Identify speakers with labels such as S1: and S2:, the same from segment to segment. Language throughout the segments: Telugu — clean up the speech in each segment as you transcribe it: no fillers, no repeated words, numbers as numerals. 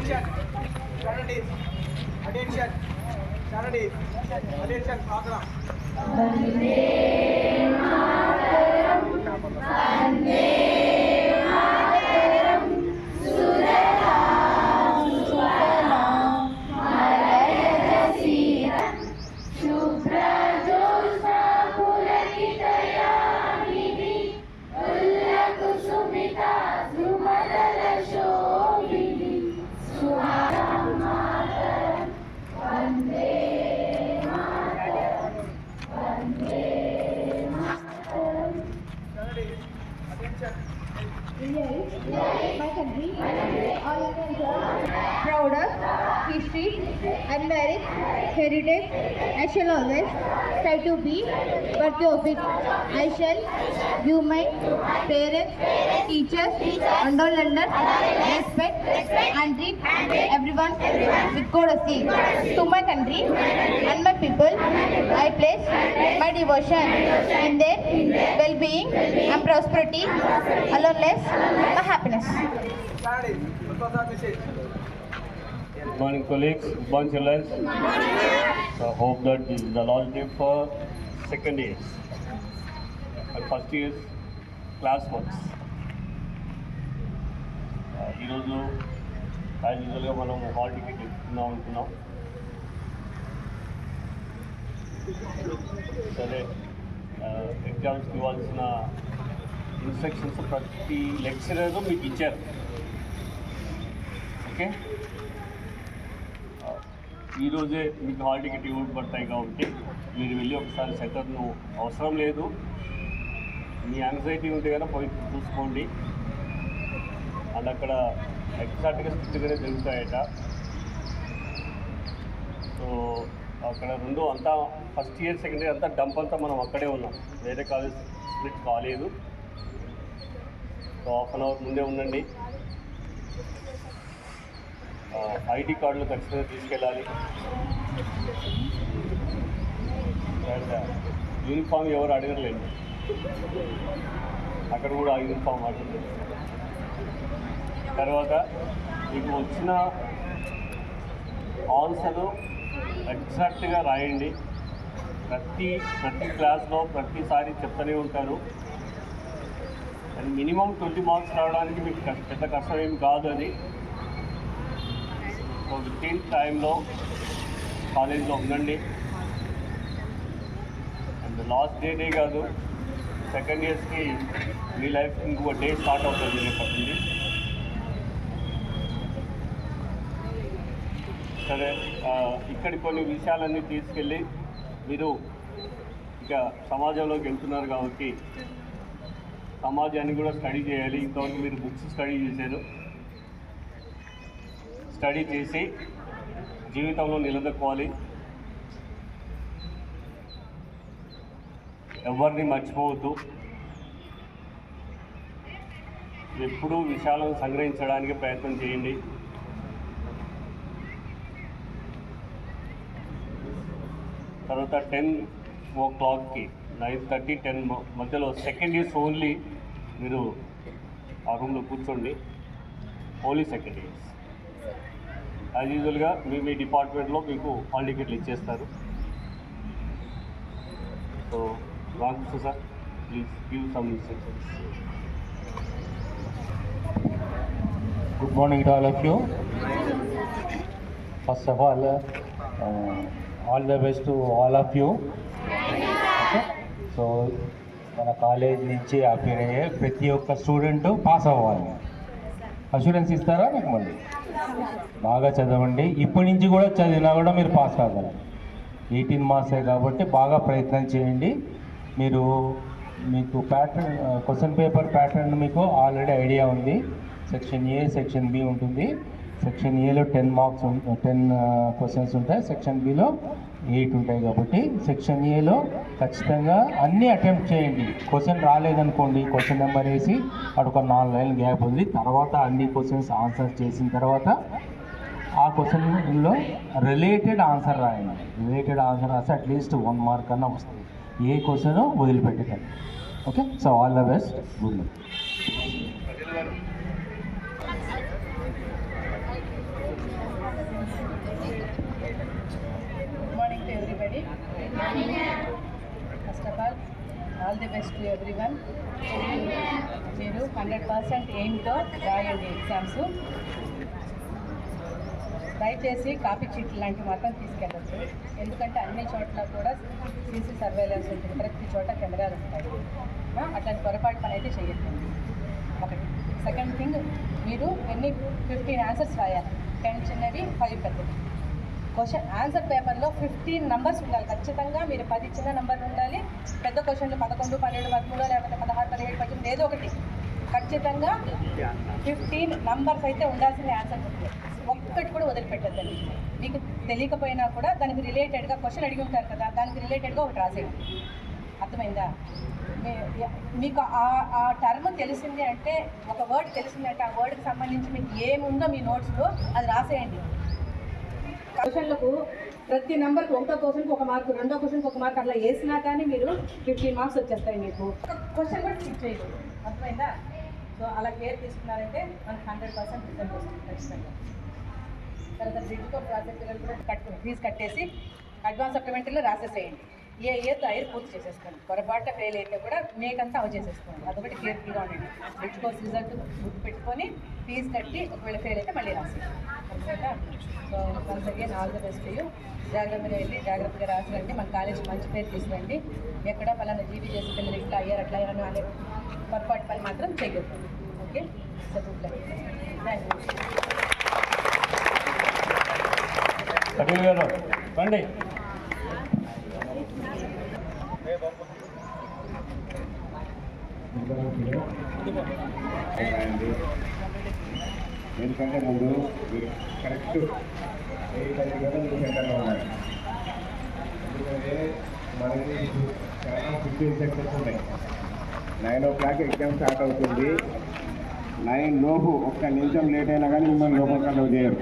S1: Attention. Saturdays. Attention. Saturdays. Attention. Program. Vande Mataram. Vande Mataram. Suralam. Suralam. Malayata Sira. Shubhra Josna Pulakitaya Nidhi. Ulla Kusumita Sumadala Shobhini. Suharam Mataram. Vande Mataram. Vande Mataram. Attention.
S2: India is my country. All Indians are proud of history and merit, heritage. I shall always try to be worthy of it. I shall give my parents, teachers, and all learners respect and treat everyone with courtesy. To my country and my people, I place my devotion in their well-being and prosperity, aloneness, my happiness.
S1: Saturdays. Because of message.
S3: Good morning, colleagues. Good morning, children. So I hope that this is the last day for second years and first year's class works. ఈరోజు యాజ్ యూజువల్గా మనం హాల్ టికెట్ ఇస్తున్నాం అనుకున్నాం. సరే, ఎగ్జామ్స్కి ఇవ్వాల్సిన ఇన్స్ట్రక్షన్స్ ప్రతి లెక్చరర్ మీకు ఇచ్చారు. ఓకే, ఈరోజే మీకు హాల్ టికెట్ ఇవ్వబడతాయి కాబట్టి మీరు వెళ్ళి ఒకసారి సెంటర్ను అవసరం లేదు, మీ యాంగ్జైటీ ఉంటే కనుక పోయి చూసుకోండి. అండ్ అక్కడ ఎగ్జాక్ట్గా స్ట్రిక్ట్గానే జరుగుతాయట. సో అక్కడ రెండు అంతా ఫస్ట్ ఇయర్ సెకండ్ ఇయర్ అంతా డంప్ అంతా మనం అక్కడే ఉన్నాం, వేరే కాలేజ్ స్ప్లిట్ కాలేదు. సో హాఫ్ అన్ అవర్ ముందే ఉండండి. ఐడి కార్డులు ఖచ్చితంగా తీసుకెళ్ళాలి. అండ్ యూనిఫామ్ ఎవరు అడగలేదు, అక్కడ కూడా ఆ యూనిఫామ్ అడుగుతుంది. తర్వాత మీకు వచ్చిన ఆన్సరు ఎగ్జాక్ట్గా రాయండి. ప్రతి క్లాస్లో ప్రతిసారి చెప్తూనే ఉంటారు. అండ్ మినిమం 20 మార్క్స్ రావడానికి మీకు పెద్ద కష్టం ఏమి కాదు అది. సో విత్ ఇన్ టైంలో కాలేజ్లో ఉండండి. అండ్ లాస్ట్ డే కాదు, సెకండ్ ఇయర్స్కి మీ లైఫ్ ఇంకొక డే స్టార్ట్ అవుతుంది రేపటి నుండి. సరే, ఇక్కడి కొన్ని విషయాలన్నీ తీసుకెళ్ళి మీరు ఇక సమాజంలోకి వెళ్తున్నారు కాబట్టి సమాజాన్ని కూడా స్టడీ చేయాలి. ఇంతవరకు మీరు బుక్స్ స్టడీ చేశారు, స్టడీ చేసి జీవితంలో నిలదొక్కోవాలి. ఎవరిని మర్చిపోవద్దు. ఎప్పుడూ విషయాలను సంగ్రహించడానికి ప్రయత్నం చేయండి. తర్వాత 10 o'clockకి 9:30 10 మధ్యలో సెకండ్ ఇయర్స్ ఓన్లీ మీరు ఆ రూమ్లో కూర్చోండి. Only second years. యాజ్ యూజువల్గా మీ డిపార్ట్మెంట్లో మీకు హాల్ టికెట్లు ఇచ్చేస్తారు. So Ramakrishna sir, please give some instructions.
S4: Good morning to all of you. First of all the best to all of you. Okay? So మన కాలేజ్ నుంచి అపీర్ అయ్యే ప్రతి ఒక్క స్టూడెంట్ పాస్ అవ్వాలి. అష్యూరెన్స్ ఇస్తారా మీకు? మళ్ళీ బాగా చదవండి. ఇప్పటి నుంచి కూడా చదివినా కూడా మీరు పాస్ కాగలరు. 18 మార్క్సే కాబట్టి బాగా ప్రయత్నం చేయండి. మీకు ప్యాటర్న్, క్వశ్చన్ పేపర్ ప్యాటర్న్ మీకు ఆల్రెడీ ఐడియా ఉంది. సెక్షన్ ఏ, సెక్షన్ బి ఉంటుంది. సెక్షన్ ఏలో 10 మార్క్స్ 10 క్వశ్చన్స్ ఉంటాయి. సెక్షన్ బిలో 8 ఉంటాయి. కాబట్టి సెక్షన్ ఏలో ఖచ్చితంగా అన్నీ అటెంప్ట్ చేయండి. క్వశ్చన్ రాలేదనుకోండి, క్వశ్చన్ నెంబర్ వేసి అదొక 4 లైన్లు గ్యాప్ ఉంది. తర్వాత అన్ని క్వశ్చన్స్ ఆన్సర్ చేసిన తర్వాత ఆ క్వశ్చన్లో రిలేటెడ్ ఆన్సర్ రాయండి. రిలేటెడ్ ఆన్సర్ రాస్తే అట్లీస్ట్ 1 మార్క్ అన్నా వస్తుంది. ఏ క్వశ్చన్ వదిలిపెట్టకండి. Okay, so all the best, good luck.
S5: The best to everyone. మీరు 100% ఎయిమ్తో రాయండి ఎగ్జామ్స్. దయచేసి కాపీ చీట్లు లాంటివి మాత్రం తీసుకెళ్ళచ్చు. ఎందుకంటే అన్ని చోట్ల కూడా సీసీ సర్వేలెన్స్ ఉంటుంది, ప్రతి చోట కెమెరాలు ఉంటాయి. అట్లాంటి పొరపాటు పని అయితే చేయొద్దండి. ఒకటి. సెకండ్ థింగ్, మీరు 15 ఆన్సర్స్ రాయాలి. 10 చిన్నవి, 5 పెద్దవి. క్వశ్చన్ ఆన్సర్ పేపర్లో 15 నంబర్స్ ఉండాలి ఖచ్చితంగా. మీరు 10 చిన్న నంబర్లు ఉండాలి, పెద్ద క్వశ్చన్లు 11, 12, 13 లేకపోతే 16, 17, 18 ఏదో ఒకటి ఖచ్చితంగా 15 నంబర్స్ అయితే ఉండాల్సిన ఆన్సర్ బుక్లో. ఒక్కటి కూడా వదిలిపెట్టద్దండి. మీకు తెలియకపోయినా కూడా దానికి రిలేటెడ్గా క్వశ్చన్ అడిగి ఉంటారు కదా, దానికి రిలేటెడ్గా ఒకటి రాసేయండి. అర్థమైందా? మీకు ఆ టర్మ్ తెలిసింది అంటే, ఒక వర్డ్ తెలిసింది అంటే ఆ వర్డ్కి సంబంధించి మీకు ఏముందో మీ నోట్స్లో అది రాసేయండి. క్వశ్చన్లకు ప్రతి నెంబర్కి ఒకటో క్వశ్చన్కి 1 మార్కు, రెండో క్వశ్చన్కి 1 మార్కు అట్లా వేసినా కానీ మీరు 15 మార్క్స్ వచ్చేస్తాయి మీకు. క్వశ్చన్ కూడా స్కిప్ చేయకూడదు. అర్థమైందా? సో అలా కేర్ తీసుకున్నారంటే మనకు 100% రిజల్ట్ వస్తుంది ఖచ్చితంగా. తర్వాత బ్రిడ్జ్ కోర్స్ రాసే పిల్లలు కూడా ఫీజు కట్టేసి అడ్వాన్స్ సప్లిమెంటరీలో రాసేసేయండి. ఏదో ఐర్ పూర్తి చేసేసుకోండి. పొరపాటున ఫెయిల్ అయితే కూడా మేకంతా అవ చేసేసుకోండి. అదొకటి కేర్ఫుల్గా ఉండండి. బ్రిడ్జ్ కోర్స్ రిజల్ట్ గుర్తు పెట్టుకొని ఫీజు కట్టి ఒకవేళ ఫెయిల్ అయితే మళ్ళీ రాసేయండి. అర్థమైందా? So once again all the best you. జాగ్రత్తగా వెళ్ళి జాగ్రత్తగా రాసిరండి. మన కాలేజ్ మంచి పేరు తీసుకురండి. ఎక్కడ పలానా జీవీ చేసి పిల్లలు ఇట్లా అయ్యారు అట్లా అయ్యారు అనే పొరపాటు పని మాత్రం చేయొద్దు. Okay, so good luck. Thank
S3: Kapil గారు రండి.
S6: ఎందుకంటే ముందు కరెక్ట్ 8:30 గంటలు సెంటర్లో ఉండాలి. ఎందుకంటే మనకి చాలా 15 సెక్షన్స్ ఉన్నాయి. 9 o'clock ఎగ్జామ్ స్టార్ట్ అవుతుంది. 9 లోపు ఒక్క నిమిషం లేట్ అయినా కానీ మిమ్మల్ని లోపలికి అలౌ చేయరు.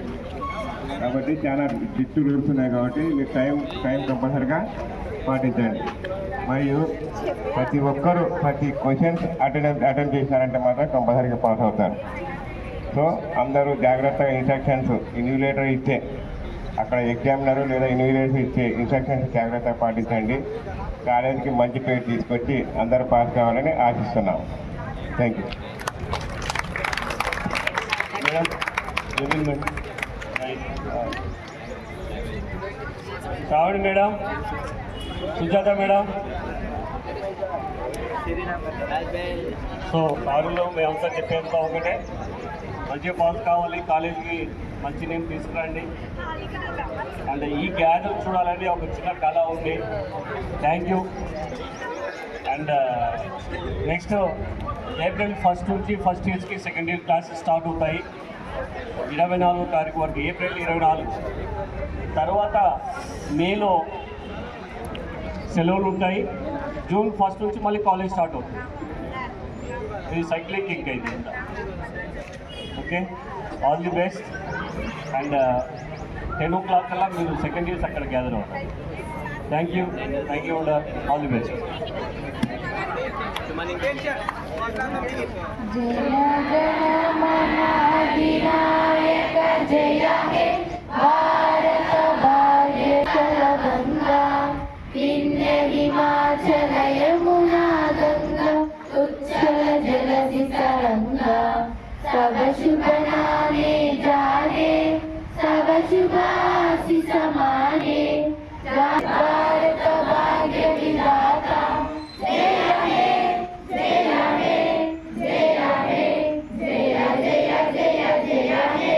S6: కాబట్టి చాలా స్ట్రిక్ట్ రూల్స్ ఉన్నాయి. కాబట్టి మీరు టైం కంపల్సరిగా పాటించండి. మరియు ప్రతి ఒక్కరూ ప్రతి క్వశ్చన్స్ అటెండ్ చేసినారంటే మాత్రం కంపల్సరీగా పాస్ అవుతారు. సో అందరూ జాగ్రత్తగా ఇన్స్ట్రక్షన్స్ ఇన్విజిలేటర్ ఇచ్చే అక్కడ ఎగ్జామినర్ లేదా ఇన్విజిలేటర్ ఇచ్చే ఇన్స్ట్రక్షన్స్ జాగ్రత్తగా పాటించండి. కాలేజీకి మంచి పేరు తీసుకొచ్చి అందరూ పాస్ కావాలని ఆశిస్తున్నాం. Thank you
S3: madam. Sravani madam, Sujatha madam. So సారులో మేమంతా చెప్పేంత ఒకటే, మంచిగా పాస్ కావాలి, కాలేజీకి మంచి నేమ్ తీసుకురండి. అండ్ ఈ గ్యాదర్ చూడాలని ఒక చిన్న కళ ఉంది. Thank you. And next April 1 నుంచి ఫస్ట్ ఇయర్స్కి సెకండ్ ఇయర్ క్లాసెస్ స్టార్ట్ అవుతాయి. 24వ తారీఖు వరకు, ఏప్రిల్ 24. తర్వాత మేలో సెలవులు ఉంటాయి. జూన్ 1 నుంచి మళ్ళీ కాలేజ్ స్టార్ట్ అవుతుంది. ఇది సైక్లిక్ కింగ్ అయితే. Okay, all the best. And 10 o'clock కల్లా మీరు సెకండ్ ఇయర్స్ అక్కడ గ్యాదర్ అవుతారు. Thank you and all the best.
S2: Vinayaka జయ హే భారత భాగ్య గంగా వింధ్య హిమాచల యమునా గంగా ఉచ్చల జలధి తరంగా सब शुभ नामे जागे सब शुभासी समागे भारत भाग्य विधाता जय हे जय हे जय हे जय जय जय जय हे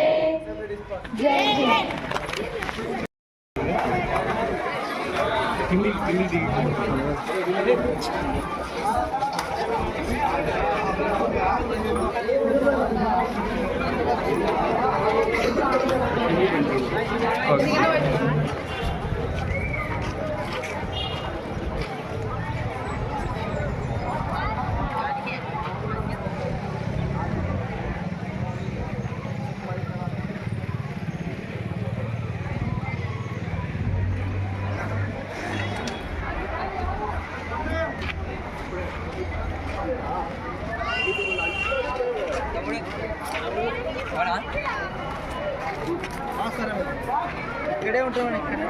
S2: जय हे.
S1: ఇక్కడే ఉంటామని ఇక్కడే